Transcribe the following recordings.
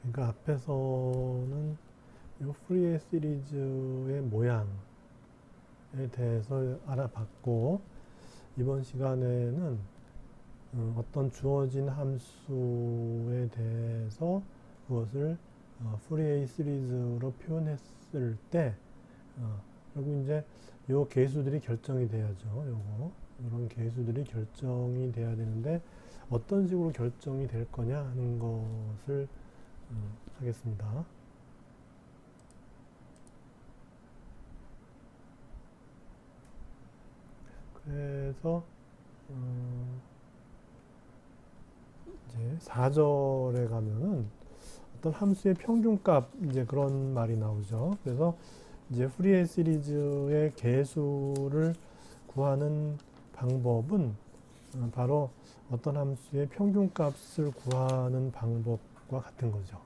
그러니까 앞에서는 이 프리웨이 시리즈의 모양에 대해서 알아봤고, 이번 시간에는 어떤 주어진 함수에 대해서 그것을 프리웨이 시리즈로 표현했을 때 그리고 이제 요 계수들이 결정이 돼야죠. 이런 계수들이 결정이 돼야 되는데 어떤 식으로 결정이 될 거냐 하는 것을 하겠습니다. 그래서 이제 4절에 가면은 어떤 함수의 평균값 이제 그런 말이 나오죠. 그래서 이제 프리웨이 시리즈의 계수를 구하는 방법은 바로 어떤 함수의 평균값을 구하는 방법과 같은 거죠.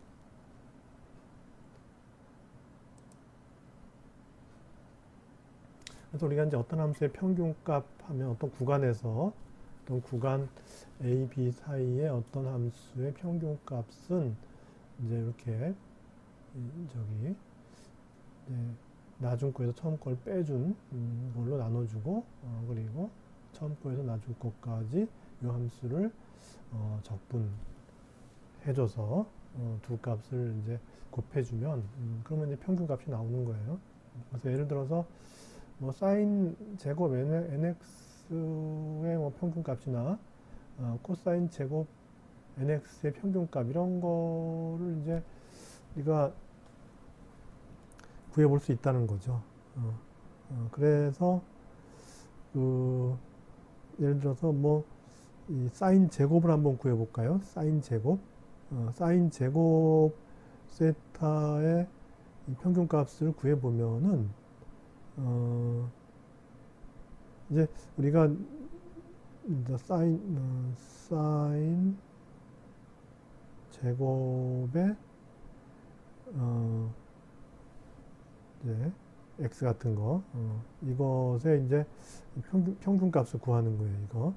그래서 우리가 이제 어떤 함수의 평균값 하면 어떤 구간에서 어떤 구간 A, B 사이의 어떤 함수의 평균값은 이제 이렇게 저기 나중 거에서 처음 걸 빼준 걸로 나눠주고 그리고 처음 거에서 나중 거까지 이 함수를 적분해줘서 두 값을 이제 곱해주면 그러면 이제 평균값이 나오는 거예요. 그래서 예를 들어서 뭐 사인 제곱 nx의 뭐 평균값이나 코사인 제곱 nx의 평균값 이런 거를 이제 우리가 구해볼 수 있다는 거죠. 그래서 예를 들어서 뭐 이 사인 제곱을 한번 구해볼까요? 사인 제곱, 사인 제곱 세타의 이 평균값을 구해보면은 이제 우리가 사인 제곱의 이제 x 같은 거 이것에 이제 평균값을 구하는 거예요. 이거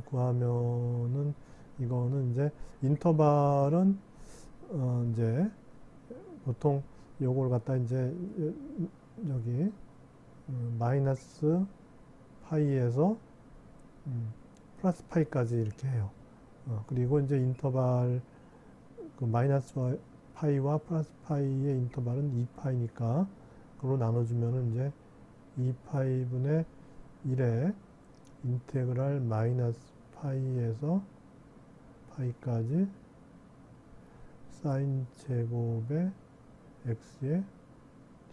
구하면은 이거는 이제 인터벌은 이제 보통 요걸 갖다 이제 여기 마이너스 파이에서 플러스 파이까지 이렇게 해요. 그리고 이제 인터벌 그 마이너스 파이와 플러스 파이의 인터벌은 2파이니까 그걸로 나눠주면은 이제 2파이분의 1에 인테그랄 마이너스 파이에서 파이까지 사인 제곱의 x의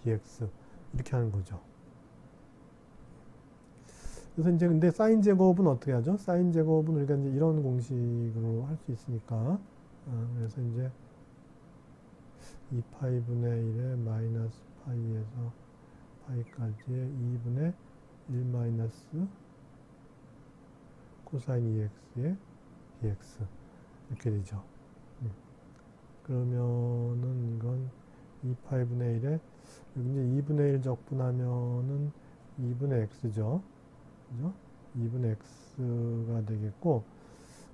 dx 이렇게 하는 거죠. 그래서 이제 근데 사인 제곱은 어떻게 하죠? 사인 제곱은 우리가 이제 이런 공식으로 할 수 있으니까 그래서 이제 2파이분의 1에 마이너스 파이에서 파이까지의 2분의 1 마이너스 코사인 2x의 dx 이렇게 되죠. 그러면은 이건 2파이분의 1에 여기 이제 2분의 1 적분하면은 2분의 x죠. 그죠? 2분의 x가 되겠고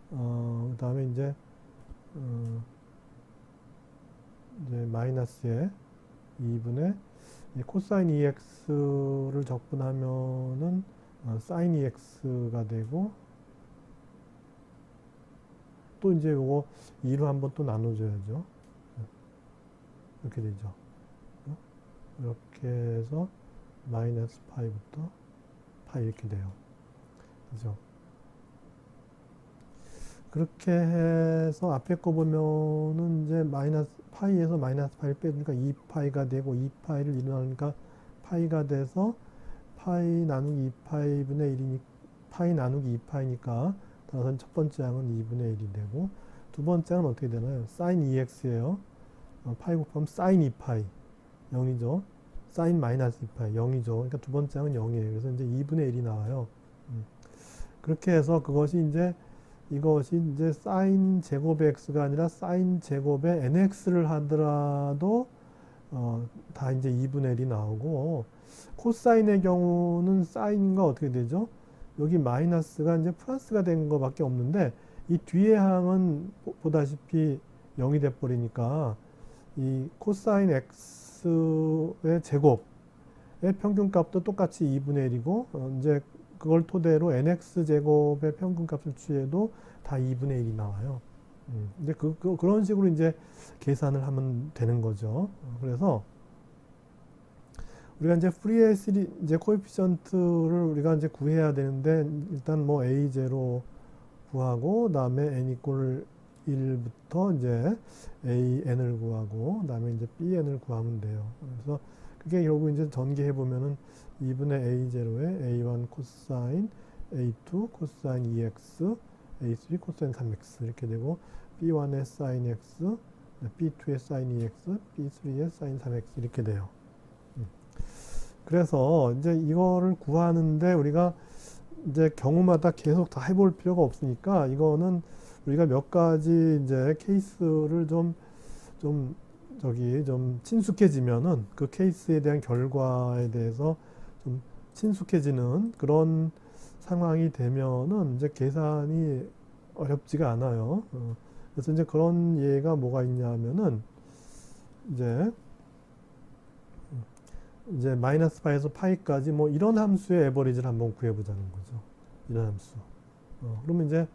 그 다음에 이제 마이너스에 2분의 코사인 2x를 적분하면은 사인 2x가 되고 또 이제 이거 2로 한번 또 나눠줘야죠. 이렇게 되죠. 이렇게 해서 마이너스 파이부터 파이 이렇게 돼요. 그죠? 그렇게 해서 앞에 거 보면은 이제 마이너스 파이에서 마이너스 파이를 빼주니까 2파이가 되고 2파이를 1로 나누니까 파이가 돼서 파이 나누기 2파이분의 1이니 파이 나누기 2파이니까 따라서 첫 번째 항은 2분의 1이 되고 두 번째 항은 어떻게 되나요? 사인 2x예요. 파이 곱하면 사인 2파이 0이죠. 사인 마이너스 2파이 0이죠. 그러니까 두 번째 항은 0이에요. 그래서 이제 2분의 1이 나와요. 그렇게 해서 이것이 이제 사인 제곱의 x가 아니라 사인 제곱의 nx를 하더라도 다 이제 2분의 1이 나오고 코사인의 경우는 사인과 어떻게 되죠? 여기 마이너스가 이제 플러스가 된 것밖에 없는데 이 뒤에 항은 보다시피 0이 돼버리니까 이 코사인 x의 제곱의 평균값도 똑같이 2분의 1이고 이제 그걸 토대로 nx 제곱의 평균값을 취해도 다 2분의 1이 나와요. 이제 그런 식으로 이제 계산을 하면 되는 거죠. 그래서 우리가 이제 프리의 이제 코에피션트를 우리가 이제 구해야 되는데 일단 뭐 a0 구하고 그다음에 n 이꼴 1부터 이제 an을 구하고 그다음에 이제 bn을 구하면 돼요. 그래서 그게 결국 이제 전개해 보면은 2분의 a0에 a1 코사인 a2 코사인 2x a3 코사인 3x 이렇게 되고 b1의 사인 x b2의 사인 2x b3의 사인 3x 이렇게 돼요. 그래서 이제 이거를 구하는데 우리가 이제 경우마다 계속 다 해볼 필요가 없으니까 이거는 우리가 몇 가지 이제 케이스를 좀 친숙해지면은 그 케이스에 대한 결과에 대해서 좀 친숙해지는 그런 상황이 되면은 이제 계산이 어렵지가 않아요. 그래서 이제 그런 예가 뭐가 있냐면은 이제 마이너스 파에서 파이까지 뭐 이런 함수의 에버리지를 한번 구해보자는 거죠. 이런 함수. 그러면 이제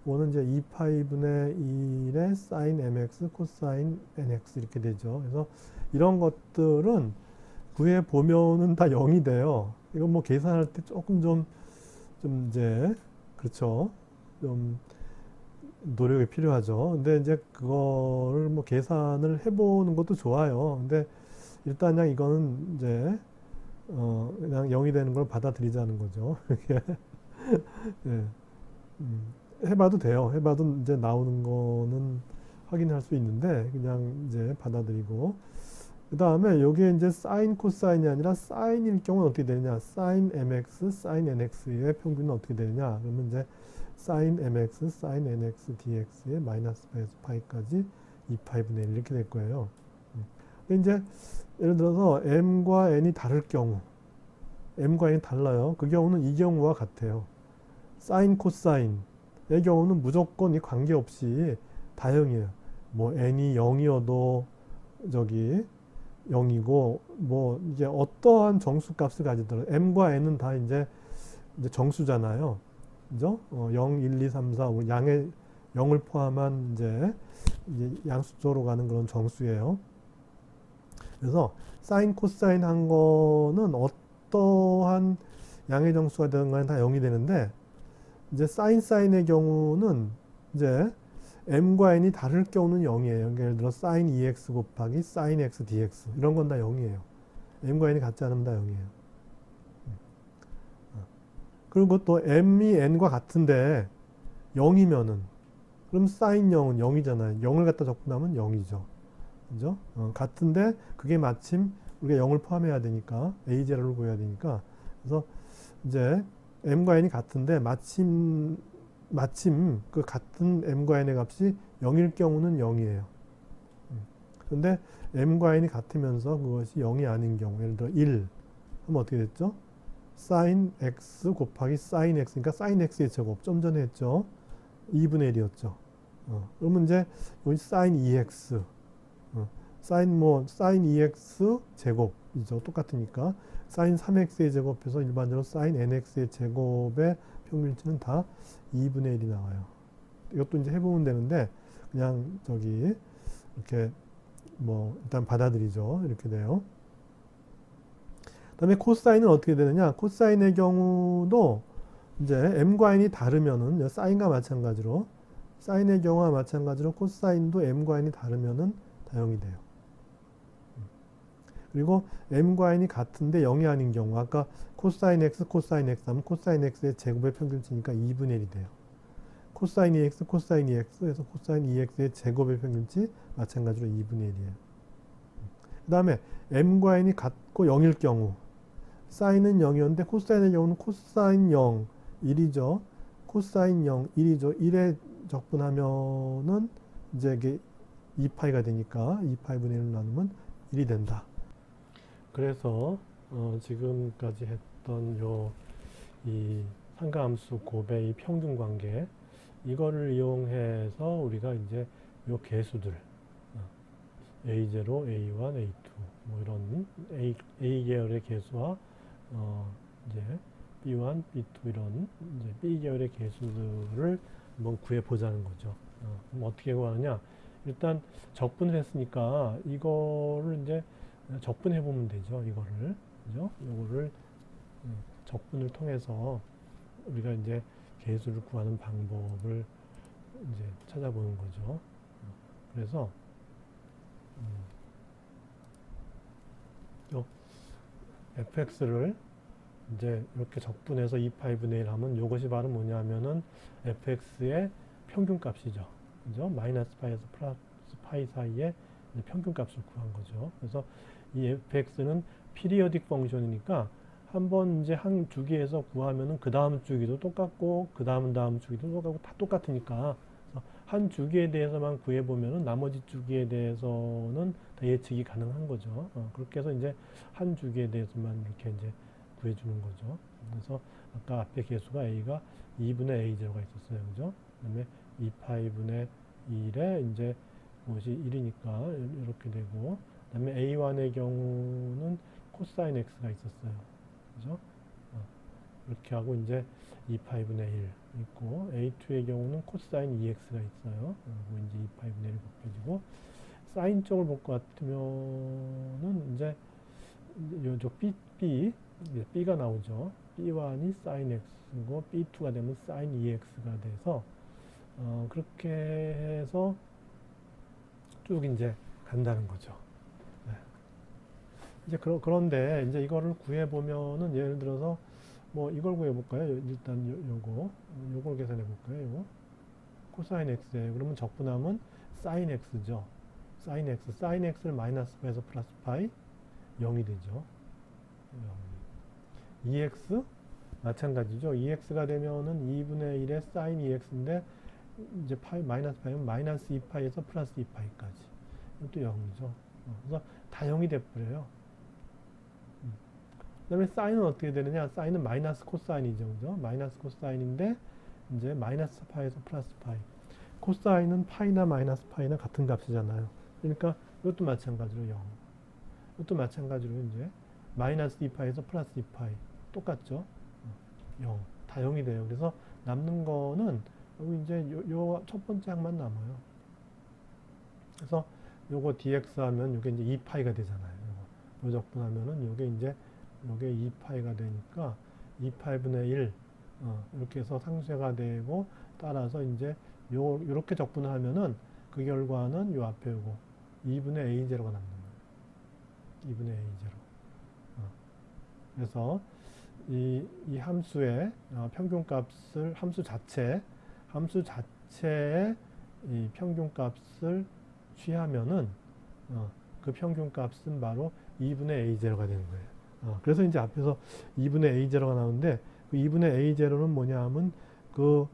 이거는 이제 2파이분의 1의 사인 mx 코사인 nx 이렇게 되죠. 그래서 이런 것들은 구해보면은 다 0이 돼요. 이건 뭐 계산할 때 조금 좀 이제 그렇죠. 좀 노력이 필요하죠. 근데 이제 그거를 뭐 계산을 해보는 것도 좋아요. 근데 일단 그냥 이거는 이제 그냥 0이 되는 걸 받아들이자는 거죠. 예. 해봐도 돼요. 해봐도 이제 나오는 거는 확인할 수 있는데 그냥 이제 받아들이고 그 다음에 여기에 이제 사인 코사인이 아니라 사인일 경우는 어떻게 되느냐? 사인 mx, 사인 nx의 평균은 어떻게 되느냐? 그러면 이제 사인 mx, 사인 nx dx의 마이너스 파에서 파이까지 2파이분의 1 이렇게 될 거예요. 근데 이제 예를 들어서 m과 n이 다를 경우 m과 n이 달라요. 그 경우는 이 경우와 같아요. 사인 코사인의 경우는 무조건 이 관계없이 다형이에요. 뭐 n이 0이어도 저기 0이고 뭐 이게 어떠한 정수값을 가지더라도 m과 n은 다 이제 정수잖아요. 그죠? 0, 1, 2, 3, 4, 5 양의 0을 포함한 이제 양수조로 가는 그런 정수예요. 그래서 사인 코사인 한 거는 어떠한 양의 정수가 되는 간에 다 0이 되는데 이제 사인의 경우는 이제 m과 n이 다를 경우는 0이에요. 그러니까 예를 들어 사인 2x 곱하기 사인 x dx 이런 건 다 0이에요. m과 n이 같지 않으면 다 0이에요. 그리고 또 m이 n과 같은데 0이면은 그럼 사인 0은 0이잖아요. 0을 갖다 적분하면 0이죠. 그죠? 같은데 그게 마침 우리가 0을 포함해야 되니까 a0를 구해야 되니까 그래서 이제 m과 n이 같은데 마침 그 같은 m과 n의 값이 0일 경우는 0이에요. 그런데 m과 n이 같으면서 그것이 0이 아닌 경우 예를 들어 1 하면 어떻게 됐죠? 사인 x 곱하기 사인 x니까 사인 x의 제곱 좀 전에 했죠. 2분의 1이었죠. 그러면 이제 여기 사인 2x 사인 2x 제곱이죠. 똑같으니까 사인 3x의 제곱해서 일반적으로 사인 nx의 제곱의 평균치는 다 2분의 1이 나와요. 이것도 이제 해보면 되는데 그냥 이렇게 뭐 일단 받아들이죠. 이렇게 돼요. 그다음에 코사인은 어떻게 되느냐? 코사인의 경우도 이제 m과 n이 다르면은 사인과 마찬가지로 사인의 경우와 마찬가지로 코사인도 m과 n이 다르면은 다 0이 돼요. 그리고 m과 n이 같은데 0이 아닌 경우 아까 코사인 x 하면 코사인 x의 제곱의 평균치니까 2분의 1이 돼요. 코사인 2x 코사인 2x 그래서 코사인 2x의 제곱의 평균치 마찬가지로 2분의 1이에요. 그 다음에 m과 n이 같고 0일 경우 사인은 0이었는데 코사인의 경우는 코사인 0 1이죠. 코사인 0 1이죠. 1에 적분하면은 이제 이게 2파이가 되니까 2파이분의 1을 나누면 1이 된다. 그래서 지금까지 했던 이 상가함수 곱의 이 평균 관계 이거를 이용해서 우리가 이제 요 계수들 A0, A1, A2 뭐 이런 A 계열의 개수와 이제 B1, B2 이런 이제 B 계열의 개수들을 한번 구해 보자는 거죠. 그럼 어떻게 구하느냐? 일단 적분을 했으니까 이거를 이제 적분해 보면 되죠. 이거를 그죠? 이거를 적분을 통해서 우리가 이제 개수를 구하는 방법을 이제 찾아보는 거죠. 그래서 요 fx를 이제 이렇게 적분해서 2파이분의 1 하면 이것이 바로 뭐냐면은 fx의 평균값이죠. 그죠? 마이너스 파이에서 플러스 파이 사이에 평균값을 구한 거죠. 그래서 이 fx는 피리어딕 펑션이니까 한번 이제 한 주기에서 구하면은 그 다음 주기도 똑같고 그 다음 주기도 똑같고 다 똑같으니까 한 주기에 대해서만 구해보면은 나머지 주기에 대해서는 다 예측이 가능한 거죠. 그렇게 해서 이제 한 주기에 대해서만 이렇게 이제 구해주는 거죠. 그래서 아까 앞에 개수가 a가 2분의 a0가 있었어요. 그죠? 그 다음에 2파이분의 1에 이제 그것이 1이니까 이렇게 되고, 그 다음에 a1의 경우는 코사인 x가 있었어요. 그죠? 이렇게 하고 이제 2파이분의 1 있고, A2의 경우는 코사인 2x가 있어요. 그리고 이제 2파이분의 1 곱해지고, 사인 쪽을 볼 것 같으면은 이제 요쪽 B가 나오죠. B1이 사인 x고 B2가 되면 사인 2x가 돼서 그렇게 해서 쭉 이제 간다는 거죠. 네. 이제 그런데 이제 이거를 구해 보면은 예를 들어서 뭐 이걸 구해 볼까요? 일단 요걸 계산해 볼까요? 요거 코사인 x에 그러면 적분하면 사인 x죠. 사인 x를 마이너스 파에서 플러스 파이 0이 되죠. 2x 마찬가지죠. 2x가 되면은 2분의 1의 사인 2x인데 이제 마이너스 파이면 마이너스 2파이에서 플러스 2파이까지. 이것도 0이죠. 그래서 다 0이 돼버려요. 그 다음에 사인은 어떻게 되느냐? 사인은 마이너스 코사인이죠. 그죠? 마이너스 코사인인데 이제 마이너스 파이에서 플러스 파이. 코사인은 파이나 마이너스 파이나 같은 값이잖아요. 그러니까 이것도 마찬가지로 0. 이것도 마찬가지로 이제 마이너스 2파이에서 플러스 2파이. 똑같죠? 0. 다 0이 돼요. 그래서 남는 거는 여기 이제 요 첫 번째 항만 남아요. 그래서 요거 dx 하면 요게 이제 2파이가 되잖아요. 요 적분하면은 요게 이제 요게 2파이가 되니까 2파이분의 1 이렇게 해서 상쇄가 되고, 따라서 이제 요렇게 적분을 하면은 그 결과는 요 앞에 요거 2분의 a0가 남는 거예요. 2분의 a0. 그래서 이 함수의 평균값을 함수 자체의 이 평균값을 취하면은 그 평균값은 바로 2분의 a0가 되는 거예요. 그래서 이제 앞에서 2분의 a0가 나오는데 그 2분의 a0는 뭐냐 하면 그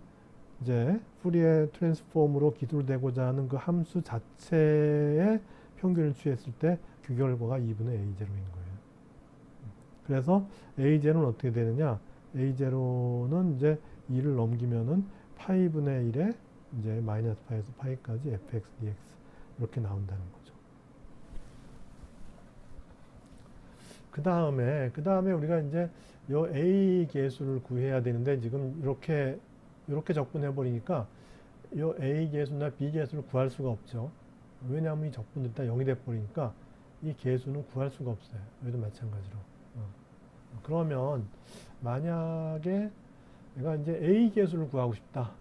이제 푸리에 트랜스폼으로 기술되고자 하는 그 함수 자체의 평균을 취했을 때 그 결과가 2분의 a0인 거예요. 그래서 a0는 어떻게 되느냐? a0는 이제 2를 넘기면은 파이분의 1에 이제 마이너스 파이에서 파이까지 fx dx 이렇게 나온다는 거죠. 그 다음에 우리가 이제 요 a 계수를 구해야 되는데 지금 이렇게 적분해 버리니까 요 a 계수나 b 계수를 구할 수가 없죠. 왜냐하면 이 적분들이 다 0이 돼 버리니까 이 계수는 구할 수가 없어요. 여기도 마찬가지로. 그러면 만약에 내가 이제 a 계수를 구하고 싶다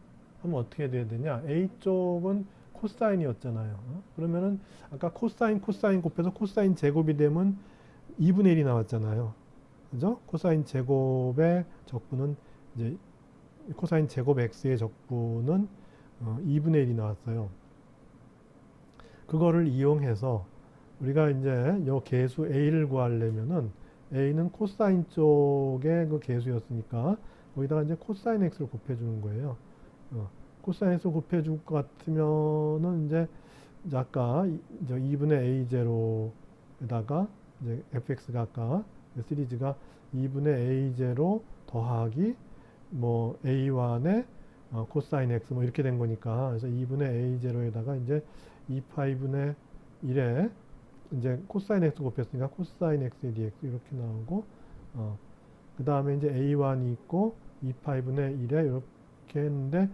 하면 어떻게 돼야 되냐? a 쪽은 코사인이었잖아요. 그러면은 아까 코사인 곱해서 코사인 제곱이 되면 2분의 1이 나왔잖아요. 그죠? 코사인 제곱의 적분은 이제 코사인 제곱 x의 적분은 2분의 1이 나왔어요. 그거를 이용해서 우리가 이제 요 계수 a를 구하려면은 a는 코사인 쪽의 그 계수였으니까 거기다가 이제 코사인 x를 곱해주는 거예요. 코사인 x를 곱해줄 것 같으면은 이제 아까 이제 2분의 a0에다가 이제 fx가 아까 시리즈가 2분의 a0 더하기 뭐 a1의 코사인 x 뭐 이렇게 된 거니까, 그래서 2분의 a0에다가 이제 2파이분의 1에 이제 코사인 x 곱했으니까 코사인 x의 dx 이렇게 나오고, 그 다음에 이제 a1이 있고 2파이분의 1에 이렇게 했는데,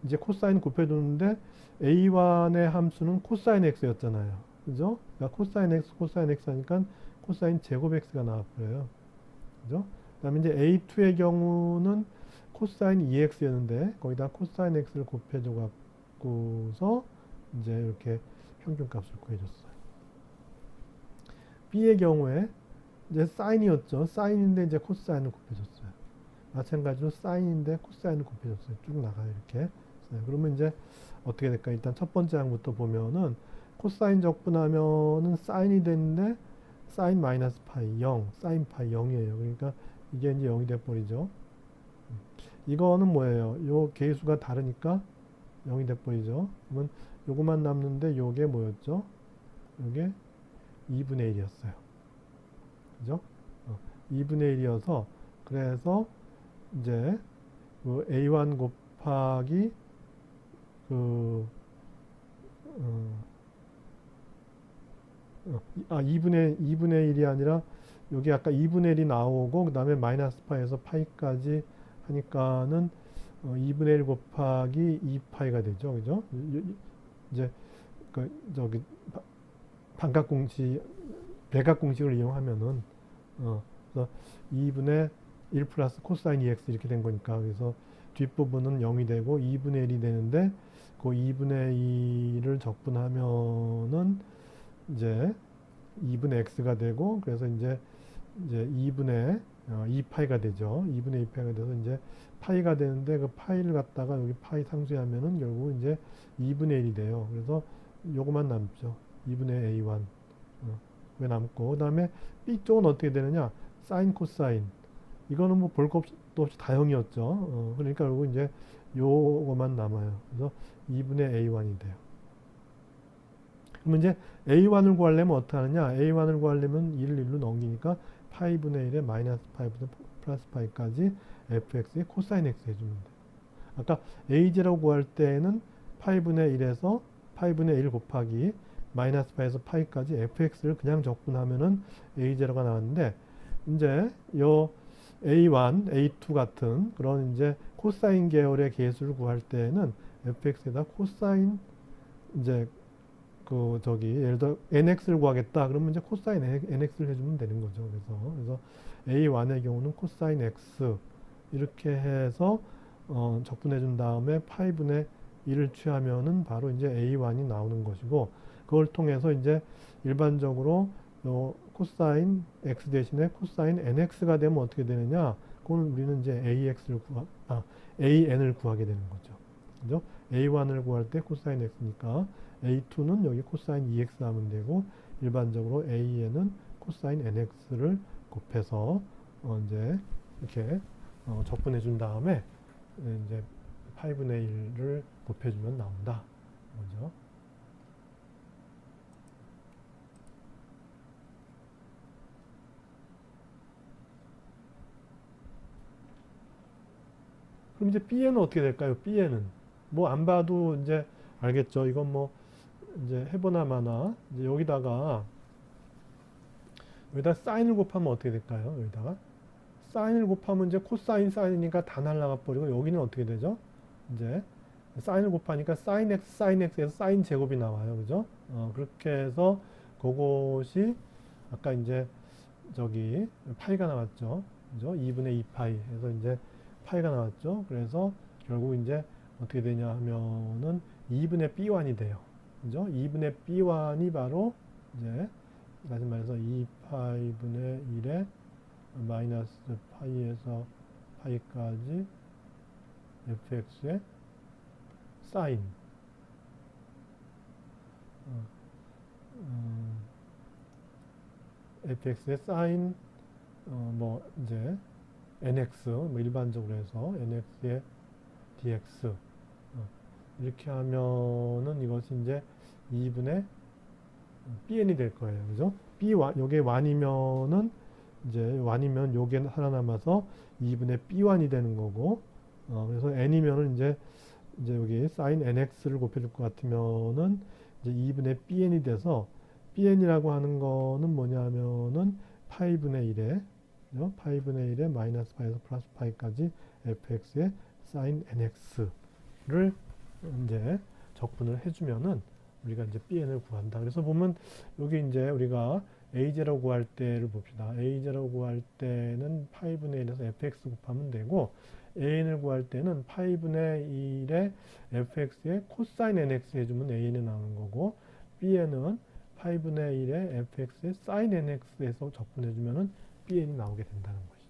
이제 코사인 곱해두는데 a1의 함수는 코사인 x였잖아요. 그죠? 그러니까 코사인 x 하니까 코사인 제곱 x가 나와버려요. 그죠? 그 다음에 이제 a2의 경우는 코사인 2x였는데 거기다 코사인 x를 곱해줘 갖고서 이제 이렇게 평균값을 구해줬어요. b의 경우에 이제 사인이었죠. 사인인데 이제 코사인을 곱해줬어요. 마찬가지로 사인인데 코사인을 곱해줬어요. 쭉 나가요 이렇게. 그러면 이제 어떻게 될까? 일단 첫 번째 항부터 보면은 코사인 적분하면은 사인이 되는데 사인 마이너스 파이 0, 사인 파이 0이에요. 그러니까 이게 이제 0이 돼버리죠. 이거는 뭐예요? 요 계수가 다르니까 0이 돼버리죠. 그러면 요거만 남는데 요게 뭐였죠? 요게 2분의 1이었어요. 그죠? 2분의 1이어서 그래서 이제 그 A1 곱하기 그 2분의 1이 아니라 여기 아까 2분의 1이 나오고 그 다음에 마이너스 파이에서 파이까지 하니까는 2분의 1 곱하기 2파이가 되죠. 그죠? 이제 그 저기 반각공식 대각공식을 이용하면은 그래서 2분의 1 플러스 코사인 2x 이렇게 된 거니까 그래서 뒷부분은 0이 되고 2분의 1이 되는데 그 2분의 2를 적분하면은 이제 2분의 x가 되고 그래서 이제 2분의 2파이가 되죠. 2분의 2파이가 돼서 이제 파이가 되는데 그 파이를 갖다가 여기 파이 상수하면은 결국 이제 2분의 1이 돼요. 그래서 요거만 남죠. 2분의 a1 왜 남고 그 다음에 b 쪽은 어떻게 되느냐? 사인 코사인 이거는 뭐 볼 것도 없이 다형이었죠. 그러니까 결국 이제 요거만 남아요. 그래서 2분의 a1이 돼요. 그러면 이제 a1을 구하려면 어떻게 하느냐? a1을 구하려면 1을 1로 넘기니까 파이분의 1에 마이너스 파이분의 플러스 파이까지 fx의 코사인 x 해주면 돼요. 아까 a0라고 구할 때는 파이분의 1에서 파이분의 1 곱하기 마이너스 파이에서 파이까지 fx를 그냥 적분하면은 a0가 나왔는데 이제 요 a1, a2 같은 그런 이제 코사인 계열의 계수를 구할 때는 fx에다 코사인 이제 그 저기 예를 들어 nx를 구하겠다 그러면 이제 코사인 nx를 해주면 되는 거죠. 그래서 a1의 경우는 코사인 x 이렇게 해서 적분해 준 다음에 파이분의 1을 취하면은 바로 이제 a1이 나오는 것이고 그걸 통해서 이제 일반적으로 요 코사인 x 대신에 코사인 nx가 되면 어떻게 되느냐? 그건 우리는 이제 an을 구하게 되는 거죠. 그죠? a1을 구할 때 코사인 x니까 a2는 여기 코사인 2x 하면 되고 일반적으로 a에는 코사인 nx를 곱해서 이제 이렇게 적분해 준 다음에 이제 8분의 1을 곱해주면 나온다. 그죠? 그럼 이제 B에는 어떻게 될까요? B에는 뭐 안 봐도 이제 알겠죠. 이건 뭐 이제 해보나 마나 이제 여기다가 사인을 곱하면 어떻게 될까요? 여기다가 사인을 곱하면 이제 코사인 사인이니까 다 날라가 버리고 여기는 어떻게 되죠? 이제 사인을 곱하니까 사인 x 사인 x에서 사인 제곱이 나와요. 그죠? 그렇게 해서 그것이 아까 이제 저기 파이가 나왔죠. 그죠? 2분의 2파이 해서 이제 파이가 나왔죠. 그래서 결국 이제 어떻게 되냐 하면은 2분의 b1이 돼요. 그죠? 2분의 b1이 바로 이제 다시 말해서 2파이분의 1에 마이너스 파이에서 파이까지 fx의 사인 fx의 사인 뭐 이제 nx 뭐 일반적으로 해서 nx의 dx 이렇게 하면은 이것이 이제 2분의 bn이 될 거예요. 그죠? 요게 1이면은 이제 1이면 요게 살아남아서 2분의 b1이 되는 거고 그래서 n이면은 이제 여기 sin nx를 곱해줄 것 같으면은 이제 2분의 bn이 돼서 bn이라고 하는 거는 뭐냐면은 파이분의 1에 파이분의 1에 마이너스 파이에서 플러스 파이까지 fx의 sin nx를 이제 적분을 해주면은 우리가 이제 bn을 구한다. 그래서 보면 여기 이제 우리가 a0 구할 때를 봅시다. a0 구할 때는 파이분의 1에서 fx 곱하면 되고 an을 구할 때는 파이분의 1에 fx의 코사인 nx 해주면 an이 나오는 거고 bn은 파이분의 1에 fx의 sin nx에서 적분해주면은 bn이 나오게 된다는 거죠.